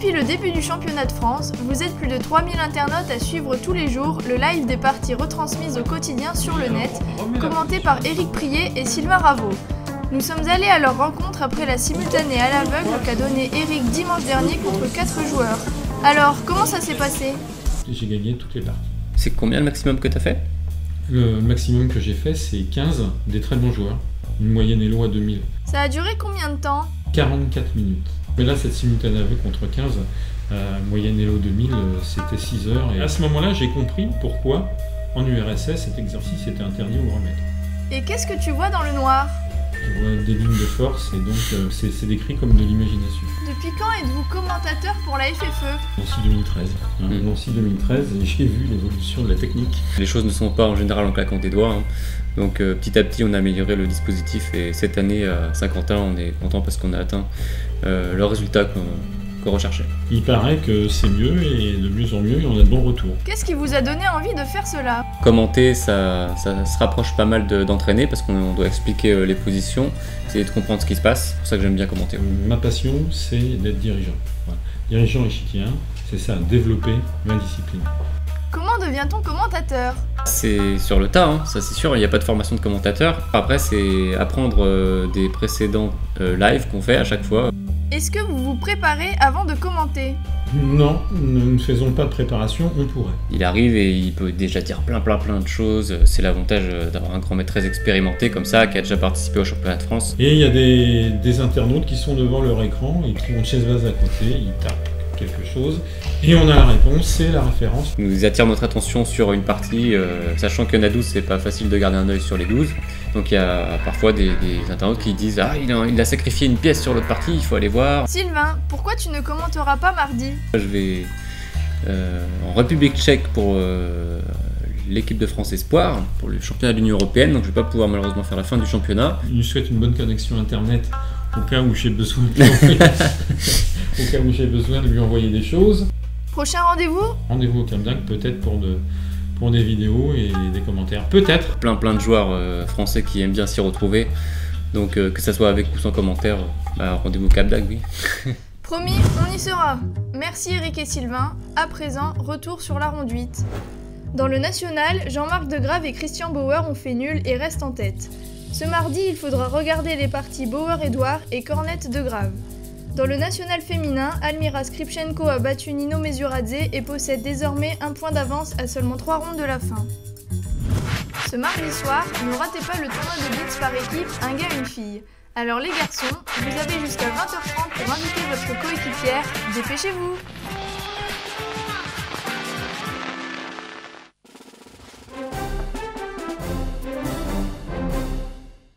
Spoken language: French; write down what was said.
Depuis le début du championnat de France, vous êtes plus de 3000 internautes à suivre tous les jours le live des parties retransmises au quotidien sur le net, commenté par Éric Prié et Sylvain Raveau. Nous sommes allés à leur rencontre après la simultanée à l'aveugle qu'a donnée Éric dimanche dernier contre 4 joueurs. Alors, comment ça s'est passé? J'ai gagné toutes les parties. C'est combien le maximum que tu as fait? Le maximum que j'ai fait, c'est 15 des très bons joueurs. Une moyenne Elo à 2000. Ça a duré combien de temps? 44 minutes. Mais là, cette simultanée aveugle contre 15, moyenne Elo 2000, c'était 6 heures. Et à ce moment-là, j'ai compris pourquoi, en URSS, cet exercice était interdit au grand maître. Et qu'est-ce que tu vois dans le noir? Je vois des lignes de force et donc c'est décrit comme de l'imagination. Depuis quand êtes-vous commentateur pour la FFE? Nancy 2013. Nancy 2013, et j'ai vu l'évolution de la technique. Les choses ne sont pas en général en claquant des doigts. Donc petit à petit, on a amélioré le dispositif et cette année à Saint-Quentin, on est content parce qu'on a atteint le résultat qu'on recherchait. Il paraît que c'est mieux et de mieux en mieux et on a de bons retours. Qu'est-ce qui vous a donné envie de faire cela? Commenter, ça se rapproche pas mal d'entraîner parce qu'on doit expliquer les positions, essayer de comprendre ce qui se passe. C'est pour ça que j'aime bien commenter. Ma passion, c'est d'être dirigeant. Voilà. Dirigeant échiquier, c'est ça, développer ma discipline. Comment devient-on commentateur? C'est sur le tas, ça c'est sûr, il n'y a pas de formation de commentateur. Après, c'est apprendre des précédents lives qu'on fait à chaque fois. Est-ce que vous vous préparez avant de commenter? Non, nous ne faisons pas de préparation, on pourrait. Il arrive et il peut déjà dire plein de choses. C'est l'avantage d'avoir un grand maître très expérimenté comme ça, qui a déjà participé au championnat de France. Et il y a des internautes qui sont devant leur écran et qui ont une chaise vase à côté, ils tapent quelque chose et on a la réponse, c'est la référence. Nous attire notre attention sur une partie, sachant qu'il y en a 12, c'est pas facile de garder un œil sur les 12. Donc il y a parfois des internautes qui disent « Ah, il a sacrifié une pièce sur l'autre partie, il faut aller voir ». Sylvain, pourquoi tu ne commenteras pas mardi? Je vais en République tchèque pour l'équipe de France Espoir, pour le championnat de l'Union Européenne, donc je vais pas pouvoir malheureusement faire la fin du championnat. Je lui souhaite une bonne connexion internet au cas où j'ai besoin de lui envoyer des choses. Prochain rendez-vous? Rendez-vous au Camdac, peut-être pour des vidéos et des commentaires. Peut-être. Plein de joueurs français qui aiment bien s'y retrouver. Donc que ça soit avec ou sans commentaire, rendez-vous au Camdac, oui. Promis, on y sera. Merci Éric et Sylvain. À présent, retour sur la ronde 8. Dans le national, Jean-Marc Degrave et Christian Bauer ont fait nul et restent en tête. Ce mardi, il faudra regarder les parties Bauer-Edouard et Cornette-Degrave. Dans le national féminin, Almira Skripchenko a battu Nino Mesuradze et possède désormais un point d'avance à seulement 3 rondes de la fin. Ce mardi soir, ne ratez pas le tournoi de blitz par équipe, un gars, une fille. Alors les garçons, vous avez jusqu'à 20h30 pour inviter votre coéquipière, dépêchez-vous!